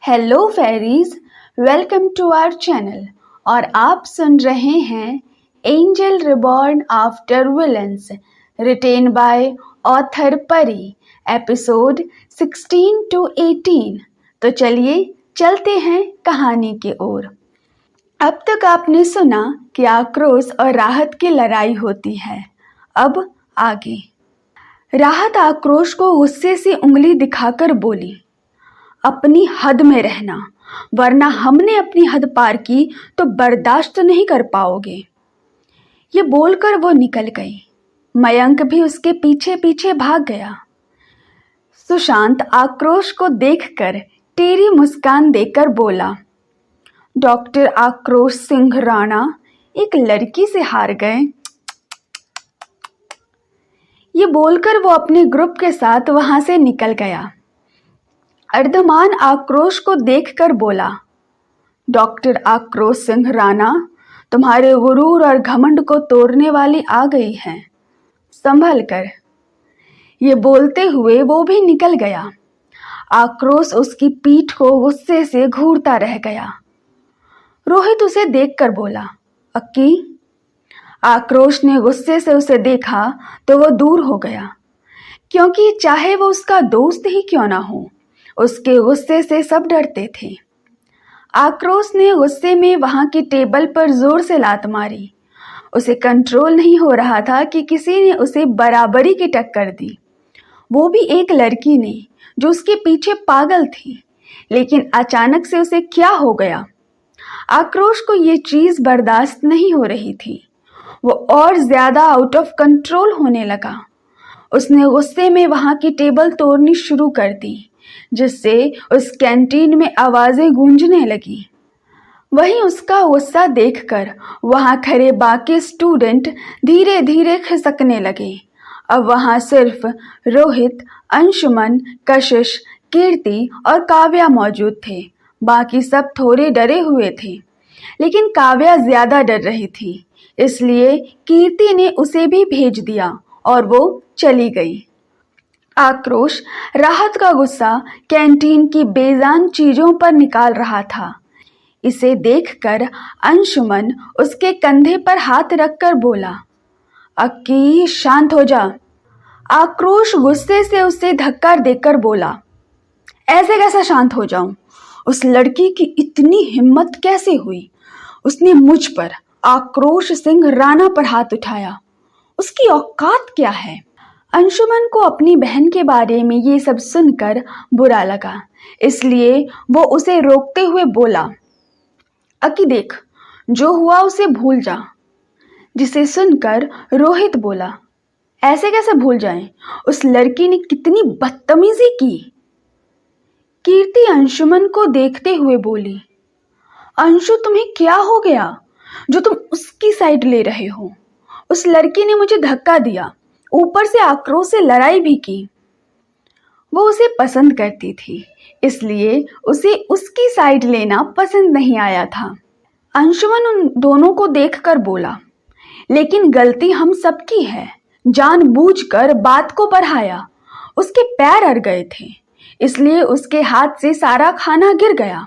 Hello fairies, welcome to our channel. और आप सुन रहे हैं angel reborn after villains, written by author Pari, episode 16 to 18। तो चलिए चलते हैं कहानी की ओर। अब तक आपने सुना कि आक्रोश और राहत की लड़ाई होती है। अब आगे। राहत आक्रोश को गुस्से से उंगली दिखाकर बोली, अपनी हद में रहना, वरना हमने अपनी हद पार की तो बर्दाश्त नहीं कर पाओगे। ये बोलकर वो निकल गई। मयंक भी उसके पीछे पीछे भाग गया। सुशांत आक्रोश को देखकर टेढ़ी मुस्कान देकर बोला, डॉक्टर आक्रोश सिंह राणा एक लड़की से हार गए। ये बोलकर वो अपने ग्रुप के साथ वहां से निकल गया। अर्धमान आक्रोश को देखकर बोला, डॉक्टर आक्रोश सिंह राणा, तुम्हारे गुरूर और घमंड को तोड़ने वाली आ गई है, संभल कर। ये बोलते हुए वो भी निकल गया। आक्रोश उसकी पीठ को गुस्से से घूरता रह गया। रोहित उसे देखकर बोला, अक्की। आक्रोश ने गुस्से से उसे देखा तो वो दूर हो गया, क्योंकि चाहे वो उसका दोस्त ही क्यों ना हो, उसके गुस्से से सब डरते थे। आक्रोश ने गुस्से में वहां की टेबल पर जोर से लात मारी। उसे कंट्रोल नहीं हो रहा था कि किसी ने उसे बराबरी की टक्कर दी, वो भी एक लड़की ने जो उसके पीछे पागल थी। लेकिन अचानक से उसे क्या हो गया? आक्रोश को ये चीज बर्दाश्त नहीं हो रही थी। वो और ज्यादा आउट ऑफ कंट्रोल होने लगा। उसने गुस्से में वहां की टेबल तोड़नी शुरू कर दी, जिससे उस कैंटीन में आवाजें गूंजने लगी। वहीं उसका गुस्सा देखकर वहां खड़े बाकी स्टूडेंट धीरे धीरे खिसकने लगे। अब वहां सिर्फ रोहित, अंशुमन, कशिश, कीर्ति और काव्या मौजूद थे। बाकी सब थोड़े डरे हुए थे, लेकिन काव्या ज्यादा डर रही थी, इसलिए कीर्ति ने उसे भी भेज दिया और वो चली गई। आक्रोश राहत का गुस्सा कैंटीन की बेजान चीजों पर निकाल रहा था। इसे देखकर अंशुमन उसके कंधे पर हाथ रखकर बोला, अक्की शांत हो जा। आक्रोश गुस्से से उसे धक्का देकर बोला, ऐसे कैसे शांत हो जाऊं? उस लड़की की इतनी हिम्मत कैसे हुई? उसने मुझ पर, आक्रोश सिंह राणा पर हाथ उठाया। उसकी औकात क्या है? अंशुमन को अपनी बहन के बारे में ये सब सुनकर बुरा लगा, इसलिए वो उसे रोकते हुए बोला, अकी देख, जो हुआ उसे भूल जा। जिसे सुनकर रोहित बोला, ऐसे कैसे भूल जाएं? उस लड़की ने कितनी बदतमीजी की। कीर्ति अंशुमन को देखते हुए बोली, अंशु तुम्हें क्या हो गया जो तुम उसकी साइड ले रहे हो? उस लड़की ने मुझे धक्का दिया, ऊपर से आक्रोश से लड़ाई भी की। वो उसे पसंद करती थी, इसलिए उसे उसकी साइड लेना पसंद नहीं आया था। अंशुमन उन दोनों को देखकर बोला, लेकिन गलती हम सबकी है। जानबूझकर बात को बढ़ाया। उसके पैर अड़ गए थे, इसलिए उसके हाथ से सारा खाना गिर गया।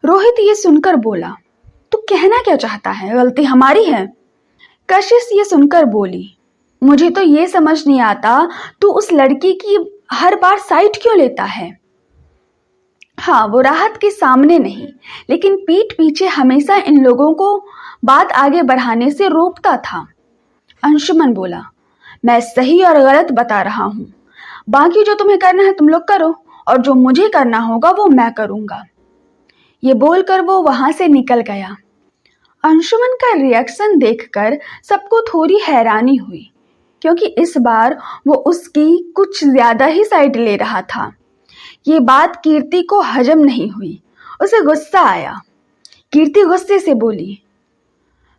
रोहित ये सुनकर बोला, तू कहना क्या चाहता है? गलती हमारी है। कशिश ये सुनकर बोली, मुझे तो ये समझ नहीं आता तू उस लड़की की हर बार साइड क्यों लेता है? हाँ, वो राहत के सामने नहीं, लेकिन पीठ पीछे हमेशा इन लोगों को बात आगे बढ़ाने से रोकता था। अंशुमन बोला, मैं सही और गलत बता रहा हूँ। बाकी जो तुम्हें करना है तुम लोग करो, और जो मुझे करना होगा वो मैं करूँगा। ये बोलकर वो वहां से निकल गया। अंशुमन का रिएक्शन देखकर सबको थोड़ी हैरानी हुई, क्योंकि इस बार वो उसकी कुछ ज्यादा ही साइड ले रहा था। ये बात कीर्ति को हजम नहीं हुई, उसे गुस्सा आया। कीर्ति गुस्से से बोली,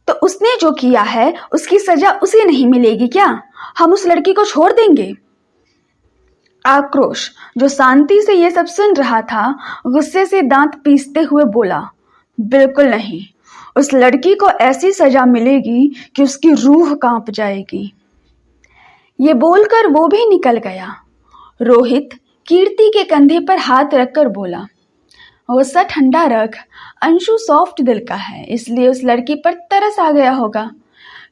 तो उसने जो किया है उसकी सजा उसे नहीं मिलेगी क्या? हम उस लड़की को छोड़ देंगे? आक्रोश, जो शांति से ये सब सुन रहा था, गुस्से से दांत पीसते हुए बोला, बिल्कुल नहीं। उस लड़की को ऐसी सजा मिलेगी कि उसकी रूह कांप जाएगी। ये बोलकर वो भी निकल गया। रोहित कीर्ति के कंधे पर हाथ रखकर बोला, गुस्सा ठंडा रख। अंशु सॉफ्ट दिल का है, इसलिए उस लड़की पर तरस आ गया होगा,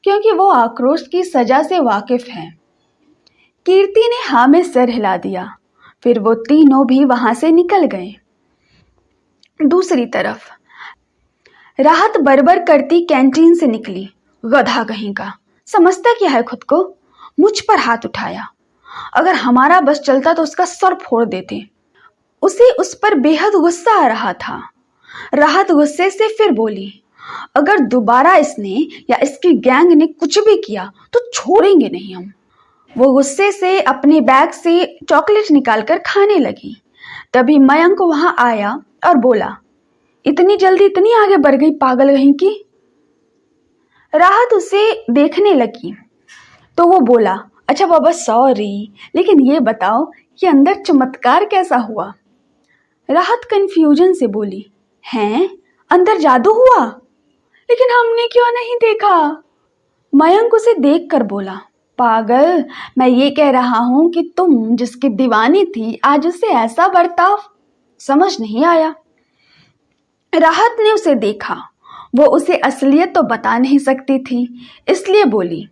क्योंकि वो आक्रोश की सजा से वाकिफ है। कीर्ति ने हाँ में सिर हिला दिया। फिर वो तीनों भी वहां से निकल गए। दूसरी तरफ राहत बरबर करती कैंटीन से निकली। गधा कहीं का, समझता क्या है खुद को। मुझ पर हाथ उठाया। अगर हमारा बस चलता तो उसका सर फोड़ देते। उसे उस पर बेहद गुस्सा आ रहा था। राहत गुस्से से फिर बोली, अगर दोबारा इसने या इसकी गैंग ने कुछ भी किया तो छोड़ेंगे नहीं हम। वो गुस्से से अपने बैग से चॉकलेट निकालकर खाने लगी। तभी मयंक वहां आया और बोला, इतनी जल्दी इतनी आगे बढ़ गई पागल कहीं की। राहत उसे देखने लगी तो वो बोला, अच्छा बाबा सॉरी, लेकिन ये बताओ कि अंदर चमत्कार कैसा हुआ। राहत कंफ्यूजन से बोली, हैं अंदर जादू हुआ? लेकिन हमने क्यों नहीं देखा? मयंक उसे देखकर बोला, पागल, मैं ये कह रहा हूं कि तुम जिसकी दीवानी थी आज उससे ऐसा बर्ताव समझ नहीं आया। राहत ने उसे देखा। वो उसे असलियत तो बता नहीं सकती थी, इसलिए बोली,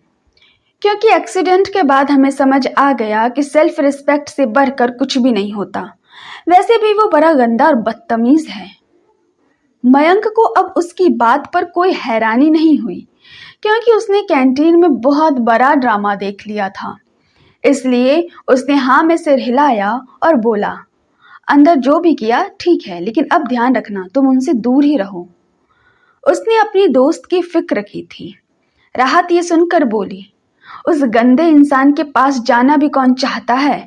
क्योंकि एक्सीडेंट के बाद हमें समझ आ गया कि सेल्फ रिस्पेक्ट से बढ़कर कुछ भी नहीं होता। वैसे भी वो बड़ा गंदा और बदतमीज है। मयंक को अब उसकी बात पर कोई हैरानी नहीं हुई, क्योंकि उसने कैंटीन में बहुत बड़ा ड्रामा देख लिया था। इसलिए उसने हाँ में सिर हिलाया और बोला, अंदर जो भी किया ठीक है, लेकिन अब ध्यान रखना तुम उनसे दूर ही रहो। उसने अपनी दोस्त की फिक्र की थी। राहत ये सुनकर बोली, उस गंदे इंसान के पास जाना भी कौन चाहता है,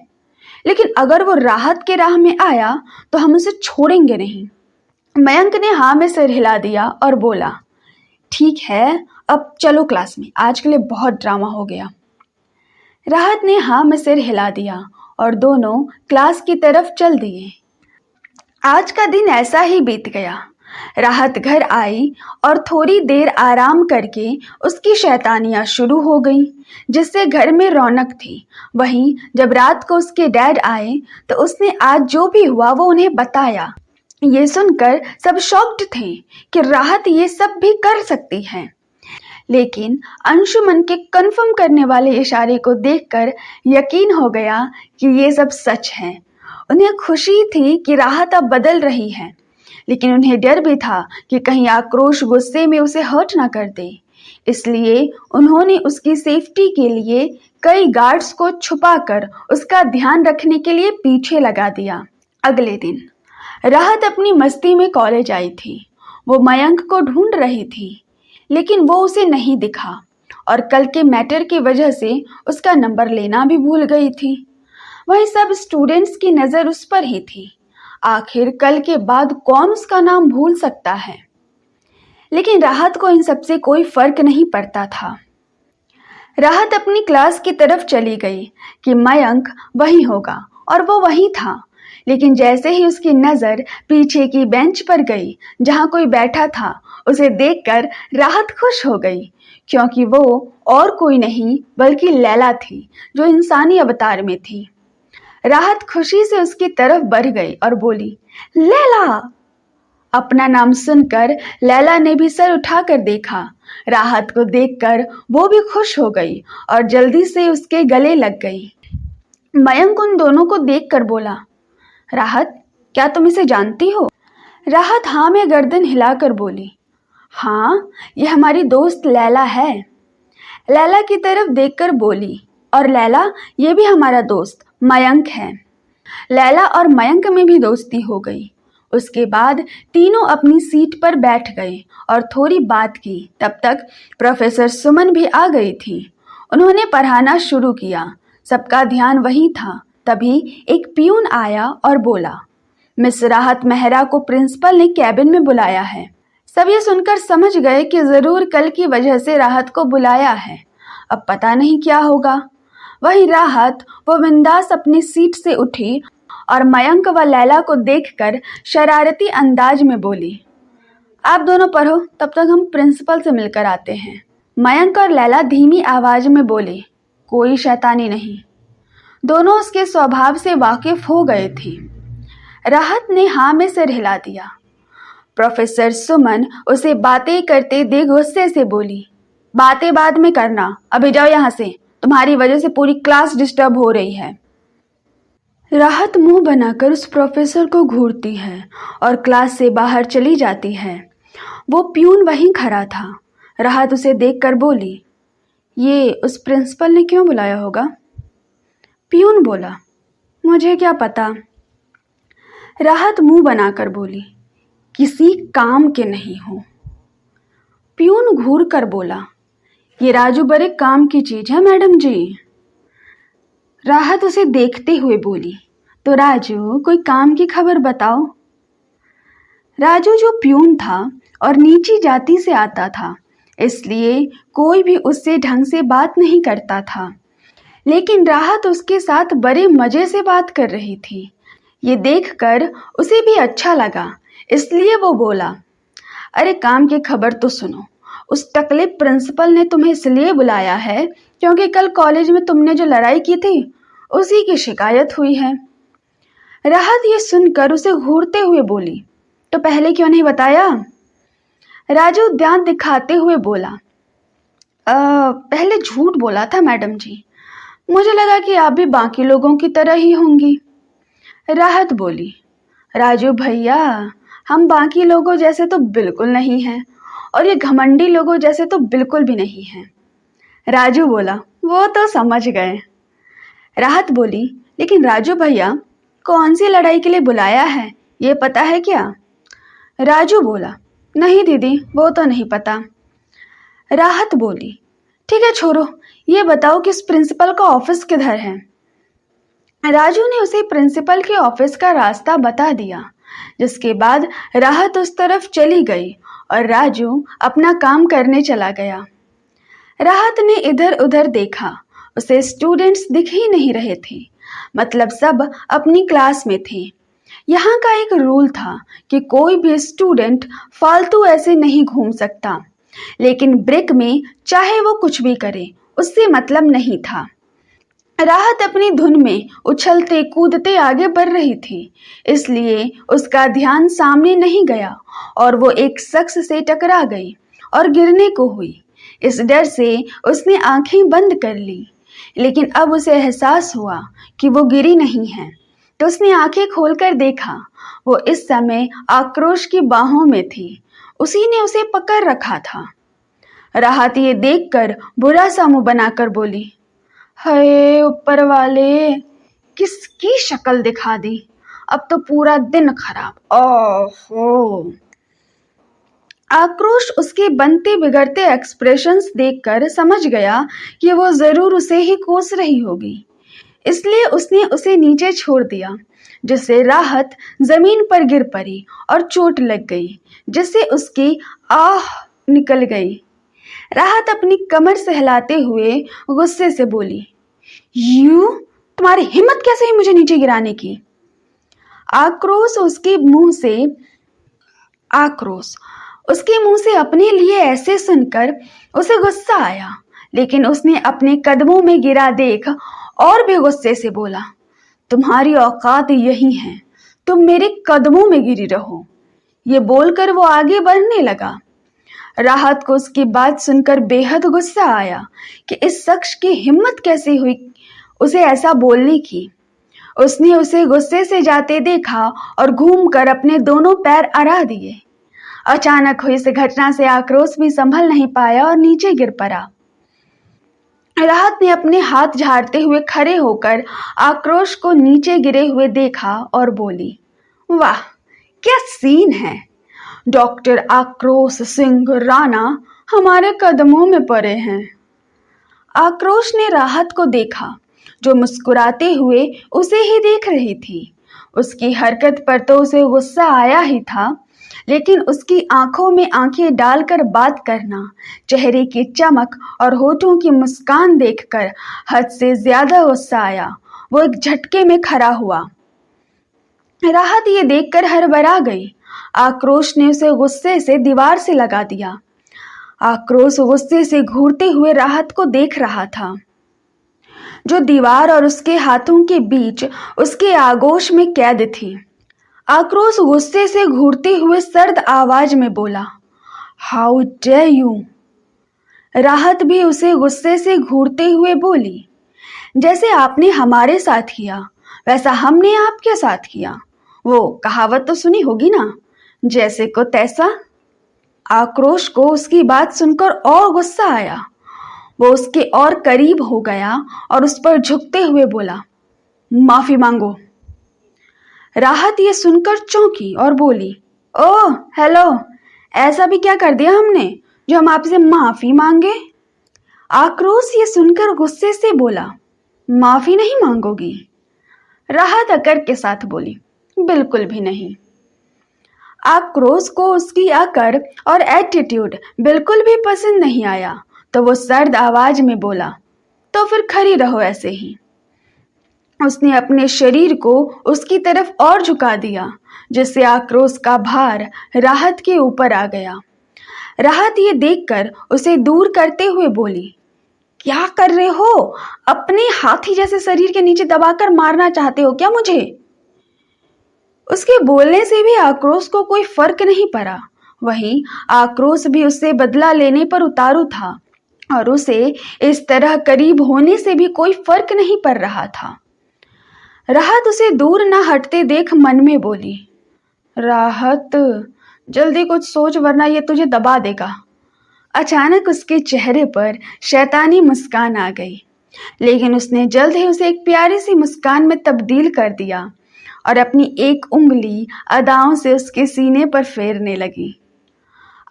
लेकिन अगर वो राहत के राह में आया तो हम उसे छोड़ेंगे नहीं। मयंक ने हाँ में सिर हिला दिया और बोला, ठीक है, अब चलो क्लास में, आज के लिए बहुत ड्रामा हो गया। राहत ने हाँ में सिर हिला दिया और दोनों क्लास की तरफ चल दिए। आज का दिन ऐसा ही बीत गया। राहत घर आई और थोड़ी देर आराम करके उसकी शैतानियां शुरू हो गईं, जिससे घर में रौनक थी। वहीं जब रात को उसके डैड आए तो उसने आज जो भी हुआ वो उन्हें बताया। ये सुनकर सब शॉक्ड थे कि राहत ये सब भी कर सकती है, लेकिन अंशुमन के कन्फर्म करने वाले इशारे को देखकर यकीन हो गया कि ये सब सच है। उन्हें खुशी थी कि राहत अब बदल रही है, लेकिन उन्हें डर भी था कि कहीं आक्रोश गुस्से में उसे हर्ट ना कर दे। इसलिए उन्होंने उसकी सेफ्टी के लिए कई गार्ड्स को छुपाकर उसका ध्यान रखने के लिए पीछे लगा दिया। अगले दिन राहत अपनी मस्ती में कॉलेज आई थी। वो मयंक को ढूंढ रही थी, लेकिन वो उसे नहीं दिखा और कल के मैटर की वजह से उसका नंबर लेना भी भूल गई थी। वहीं सब स्टूडेंट्स की नज़र उस पर ही थी। आखिर कल के बाद कौन उसका नाम भूल सकता है। लेकिन राहत को इन सब से कोई फर्क नहीं पड़ता था। राहत अपनी क्लास की तरफ चली गई कि मयंक वहीं होगा, और वो वहीं था। लेकिन जैसे ही उसकी नज़र पीछे की बेंच पर गई जहां कोई बैठा था, उसे देखकर राहत खुश हो गई, क्योंकि वो और कोई नहीं बल्कि लैला थी, जो इंसानी अवतार में थी। राहत खुशी से उसकी तरफ बढ़ गई और बोली, लैला। अपना नाम सुनकर लैला ने भी सर उठाकर देखा। राहत को देखकर वो भी खुश हो गई और जल्दी से उसके गले लग गई। मयंक उन दोनों को देखकर बोला, राहत, क्या तुम इसे जानती हो? राहत हाँ में गर्दन हिलाकर बोली, हाँ, ये हमारी दोस्त लैला है। लैला की तरफ देखकर बोली, और लैला, ये भी हमारा दोस्त मयंक है। लैला और मयंक में भी दोस्ती हो गई। उसके बाद तीनों अपनी सीट पर बैठ गए और थोड़ी बात की। तब तक प्रोफेसर सुमन भी आ गई थी। उन्होंने पढ़ाना शुरू किया। सबका ध्यान वहीं था। तभी एक पियून आया और बोला, मिस राहत मेहरा को प्रिंसिपल ने कैबिन में बुलाया है। सब ये सुनकर समझ गए कि जरूर कल की वजह से राहत को बुलाया है। अब पता नहीं क्या होगा। वही राहत वो बिंदास अपनी सीट से उठी और मयंक व लैला को देखकर शरारती अंदाज में बोली, आप दोनों पढ़ो, तब तक हम प्रिंसिपल से मिलकर आते हैं। मयंक और लैला धीमी आवाज में बोले, कोई शैतानी नहीं। दोनों उसके स्वभाव से वाकिफ हो गए थे। राहत ने हाँ में सिर हिला दिया। प्रोफेसर सुमन उसे बातें करते देख गुस्से से बोली, बातें बाद में करना, अभी जाओ यहाँ से, तुम्हारी वजह से पूरी क्लास डिस्टर्ब हो रही है। राहत मुंह बनाकर उस प्रोफेसर को घूरती है और क्लास से बाहर चली जाती है। वो प्यून वहीं खड़ा था। राहत उसे देखकर बोली, ये उस प्रिंसिपल ने क्यों बुलाया होगा? प्यून बोला, मुझे क्या पता। राहत मुंह बनाकर बोली, किसी काम के नहीं हो। प्यून घूर कर बोला, ये राजू बड़े काम की चीज है मैडम जी। राहत उसे देखते हुए बोली, तो राजू कोई काम की खबर बताओ। राजू जो प्यून था और नीची जाति से आता था, इसलिए कोई भी उससे ढंग से बात नहीं करता था, लेकिन राहत उसके साथ बड़े मजे से बात कर रही थी। ये देखकर उसे भी अच्छा लगा, इसलिए वो बोला, अरे काम की खबर तो सुनो, उस टकले प्रिंसिपल ने तुम्हें इसलिए बुलाया है क्योंकि कल कॉलेज में तुमने जो लड़ाई की थी उसी की शिकायत हुई है। राहत ये सुनकर उसे घूरते हुए बोली, तो पहले क्यों नहीं बताया? राजू ध्यान दिखाते हुए बोला, पहले झूठ बोला था मैडम जी, मुझे लगा कि आप भी बाकी लोगों की तरह ही होंगी। राहत बोली, राजू भैया, हम बाकी लोगों जैसे तो बिल्कुल नहीं हैं और ये घमंडी लोगों जैसे तो बिल्कुल भी नहीं हैं। राजू बोला, वो तो समझ गए। राहत बोली, लेकिन राजू भैया, कौन सी लड़ाई के लिए बुलाया है ये पता है क्या? राजू बोला, नहीं दीदी, वो तो नहीं पता। राहत बोली, ठीक है छोड़ो, ये बताओ कि इस प्रिंसिपल का ऑफिस किधर है? राजू ने उसे प्रिंसिपल के ऑफिस का रास्ता बता दिया, जिसके बाद राहत उस तरफ चली गई और राजू अपना काम करने चला गया। राहत ने इधर उधर देखा, उसे स्टूडेंट्स दिख ही नहीं रहे थे, मतलब सब अपनी क्लास में थे। यहाँ का एक रूल था कि कोई भी स्टूडेंट फालतू ऐसे नहीं घूम सकता, लेकिन ब्रेक में चाहे वो कुछ भी करे उससे मतलब नहीं था। राहत अपनी धुन में उछलते कूदते आगे बढ़ रही थी, इसलिए उसका ध्यान सामने नहीं गया और वो एक शख्स से टकरा गई और गिरने को हुई। इस डर से उसने आंखें बंद कर ली, लेकिन अब उसे एहसास हुआ कि वो गिरी नहीं है, तो उसने आंखें खोलकर देखा। वो इस समय आक्रोश की बाहों में थी, उसी ने उसे पकड़ रखा था। राहत ये देखकर बुरा सा मुंह बनाकर बोली, हाय ऊपर वाले, किसकी शक्ल दिखा दी, अब तो पूरा दिन खराब। ओहो। आक्रोश उसके बनते बिगड़ते एक्सप्रेशंस देखकर समझ गया कि वो जरूर उसे ही कोस रही होगी, इसलिए उसने उसे नीचे छोड़ दिया, जिससे राहत जमीन पर गिर पड़ी और चोट लग गई, जिससे उसकी आह निकल गई। राहत अपनी कमर सहलाते हुए गुस्से से बोली, यू, तुम्हारी हिम्मत कैसे है मुझे नीचे गिराने की? आक्रोश उसके मुंह से अपने लिए ऐसे सुनकर उसे गुस्सा आया, लेकिन उसने अपने कदमों में गिरा देख और भी गुस्से से बोला, तुम्हारी औकात यही है, तुम मेरे कदमों में गिरी रहो। ये बोलकर वो आगे बढ़ने लगा। राहत को उसकी बात सुनकर बेहद गुस्सा आया कि इस शख्स की हिम्मत कैसे हुई उसे ऐसा बोलने की। उसने उसे गुस्से से जाते देखा और घूमकर अपने दोनों पैर अड़ा दिए। अचानक हुई इस घटना से आक्रोश भी संभल नहीं पाया और नीचे गिर पड़ा। राहत ने अपने हाथ झाड़ते हुए खड़े होकर आक्रोश को नीचे गिरे हुए देखा और बोली, वाह क्या सीन है, डॉक्टर आक्रोश सिंह राणा हमारे कदमों में पड़े हैं। आक्रोश ने राहत को देखा, जो मुस्कुराते हुए उसे ही देख रही थी। उसकी हरकत पर तो उसे गुस्सा आया ही था, लेकिन उसकी आंखों में आंखें डालकर बात करना, चेहरे की चमक और होठों की मुस्कान देखकर हद से ज्यादा गुस्सा आया। वो एक झटके में खड़ा हुआ। राहत ये देखकर हड़बड़ा गई। आक्रोश ने उसे गुस्से से दीवार से लगा दिया। आक्रोश गुस्से से घूरते हुए राहत को देख रहा था, जो दीवार और उसके हाथों के बीच उसके आगोश में कैद थी। आक्रोश गुस्से से घूरते हुए सर्द आवाज में बोला, हाउ डेयर यू। राहत भी उसे गुस्से से घूरते हुए बोली, जैसे आपने हमारे साथ किया वैसा हमने आपके साथ किया। वो कहावत तो सुनी होगी ना, जैसे को तैसा। आक्रोश को उसकी बात सुनकर और गुस्सा आया। वो उसके और करीब हो गया और उस पर झुकते हुए बोला, माफी मांगो। राहत ये सुनकर चौंकी और बोली, ओह हेलो, ऐसा भी क्या कर दिया हमने जो हम आपसे माफी मांगे। आक्रोश ये सुनकर गुस्से से बोला, माफी नहीं मांगोगी। राहत अकड़ के साथ बोली, बिल्कुल भी नहीं। आक्रोश को उसकी अकड़ और एटीट्यूड बिल्कुल भी पसंद नहीं आया, तो वो सर्द आवाज में बोला, तो फिर खड़ी रहो ऐसे ही। उसने अपने शरीर को उसकी तरफ और झुका दिया, जिससे आक्रोश का भार राहत के ऊपर आ गया। राहत ये देखकर उसे दूर करते हुए बोली, क्या कर रहे हो? अपने हाथी जैसे शरीर के नीचे दबाकर मारना चाहते हो क्या मुझे? उसके बोलने से भी आक्रोश को कोई फर्क नहीं पड़ा। वहीं आक्रोश भी उससे बदला लेने पर उतारू था और उसे इस तरह करीब होने से भी कोई फर्क नहीं पड़ रहा था। राहत उसे दूर न हटते देख मन में बोली, राहत जल्दी कुछ सोच वरना ये तुझे दबा देगा। अचानक उसके चेहरे पर शैतानी मुस्कान आ गई, लेकिन उसने जल्द ही उसे एक प्यारी सी मुस्कान में तब्दील कर दिया और अपनी एक उंगली अदाओं से उसके सीने पर फेरने लगी।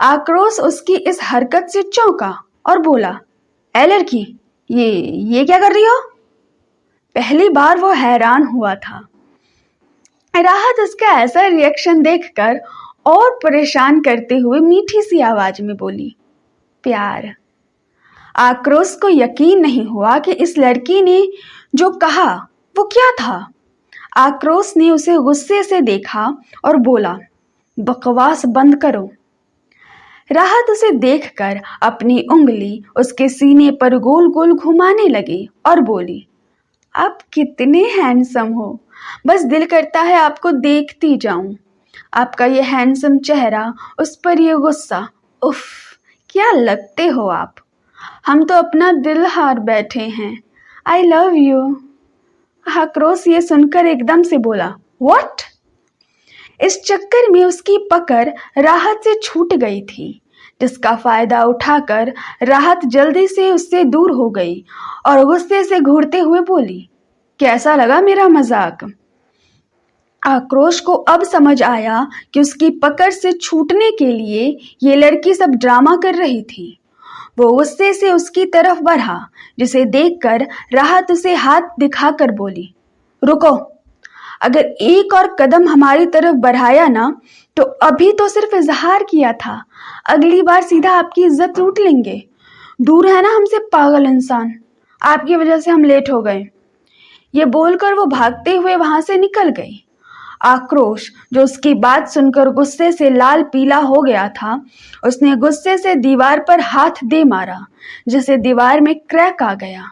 आक्रोश उसकी इस हरकत से चौंका और बोला, ए लड़की, ये क्या कर रही हो? पहली बार वो हैरान हुआ था। राहत उसका ऐसा रिएक्शन देखकर और परेशान करते हुए मीठी सी आवाज में बोली, प्यार। आक्रोश को यकीन नहीं हुआ कि इस लड़की ने जो कहा वो क्या था। आक्रोश ने उसे गुस्से से देखा और बोला, बकवास बंद करो। राहत उसे देखकर अपनी उंगली उसके सीने पर गोल गोल घुमाने लगी और बोली, आप कितने हैंडसम हो, बस दिल करता है आपको देखती जाऊं। आपका ये हैंडसम चेहरा, उस पर ये गुस्सा, उफ, क्या लगते हो आप। हम तो अपना दिल हार बैठे हैं। I love you. आक्रोश ये सुनकर एकदम से बोला, व्हाट? इस चक्कर में उसकी पकड़ राहत से छूट गई थी, जिसका फायदा उठाकर राहत जल्दी से उससे दूर हो गई और गुस्से से घूरते हुए बोली, कैसा लगा मेरा मजाक? आक्रोश को अब समझ आया कि उसकी पकड़ से छूटने के लिए ये लड़की सब ड्रामा कर रही थी। वो गुस्से से उसकी तरफ बढ़ा, जिसे देखकर राहत उसे हाथ दिखाकर बोली, रुको, अगर एक और कदम हमारी तरफ बढ़ाया ना तो अभी तो सिर्फ इजहार किया था, अगली बार सीधा आपकी इज्जत लूट लेंगे। दूर है ना हमसे पागल इंसान, आपकी वजह से हम लेट हो गए। ये बोलकर वो भागते हुए वहां से निकल गई। आक्रोश, जो उसकी बात सुनकर गुस्से से लाल पीला हो गया था, उसने गुस्से से दीवार पर हाथ दे मारा, जिससे दीवार में क्रैक आ गया।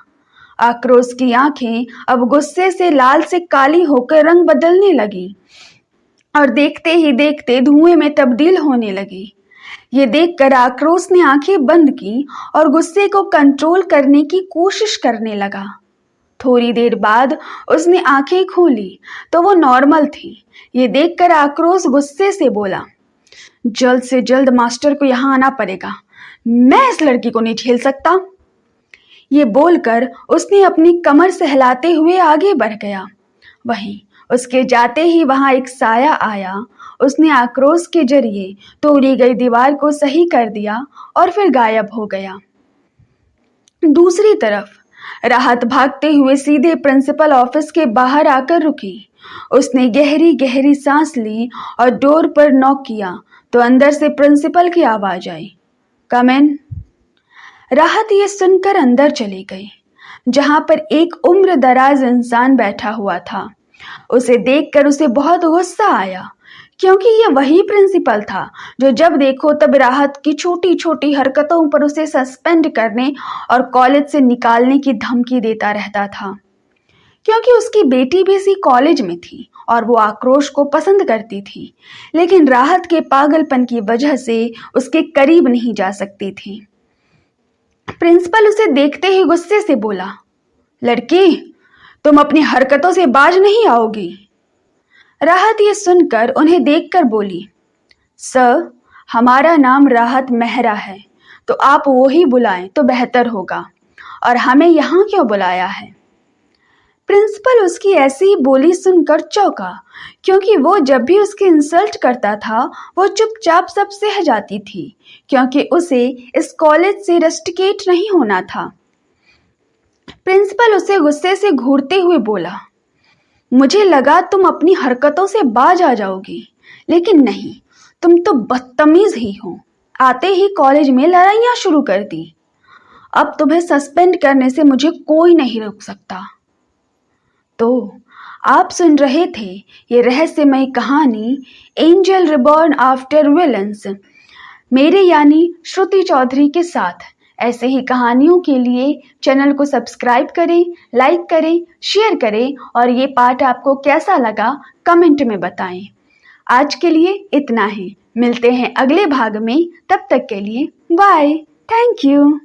आक्रोश की आंखें अब गुस्से से लाल से काली होकर रंग बदलने लगी और देखते ही देखते धुएं में तब्दील होने लगी। ये देखकर आक्रोश ने आंखें बंद की और गुस्से को कंट्रोल करने की कोशिश करने लगा। थोड़ी देर बाद उसने आंखें खोली तो वो नॉर्मल थी। ये देखकर आक्रोश गुस्से से बोला, जल्द से जल्द मास्टर को यहाँ आना पड़ेगा, मैं इस लड़की को नहीं झेल सकता। ये बोलकर उसने अपनी कमर सहलाते हुए आगे बढ़ गया। वहीं उसके जाते ही वहां एक साया आया। उसने आक्रोश के जरिए तोड़ी गई दीवार को सही कर दिया और फिर गायब हो गया। दूसरी तरफ राहत भागते हुए सीधे प्रिंसिपल ऑफिस के बाहर आकर रुकी। उसने गहरी गहरी सांस ली और डोर पर नॉक किया तो अंदर से प्रिंसिपल की आवाज आई, कम इन। राहत ये सुनकर अंदर चली गई, जहां पर एक उम्र दराज इंसान बैठा हुआ था। उसे देखकर उसे बहुत गुस्सा आया, क्योंकि ये वही प्रिंसिपल था जो जब देखो तब राहत की छोटी छोटी हरकतों पर उसे सस्पेंड करने और कॉलेज से निकालने की धमकी देता रहता था। क्योंकि उसकी बेटी भी इसी कॉलेज में थी और वो आक्रोश को पसंद करती थी, लेकिन राहत के पागलपन की वजह से उसके करीब नहीं जा सकती थी। प्रिंसिपल उसे देखते ही गुस्से से बोला, लड़की, तुम अपनी हरकतों से बाज नहीं आओगी। राहत ये सुनकर उन्हें देखकर बोली, सर, हमारा नाम राहत मेहरा है, तो आप वो ही बुलाएं तो बेहतर होगा, और हमें यहाँ क्यों बुलाया है? प्रिंसिपल उसकी ऐसी ही बोली सुनकर चौंका, क्योंकि वो जब भी उसकी इंसल्ट करता था वो चुपचाप सब सह जाती थी, क्योंकि उसे इस कॉलेज से रस्टिकेट नहीं होना था। प्रिंसिपल उसे गुस्से से घूरते हुए बोला, मुझे लगा तुम अपनी हरकतों से बाज आ जाओगी, लेकिन नहीं, तुम तो बदतमीज ही हो। आते ही कॉलेज में लड़ाइयाँ शुरू कर दी। अब तुम्हें सस्पेंड करने से मुझे कोई नहीं रोक सकता। तो आप सुन रहे थे ये रहस्यमय कहानी एंजल रिबॉर्न आफ्टर विलन्स, मेरे यानी श्रुति चौधरी के साथ। ऐसे ही कहानियों के लिए चैनल को सब्सक्राइब करें, लाइक करें, शेयर करें, और ये पार्ट आपको कैसा लगा कमेंट में बताएं। आज के लिए इतना ही, मिलते हैं अगले भाग में, तब तक के लिए बाय, थैंक यू।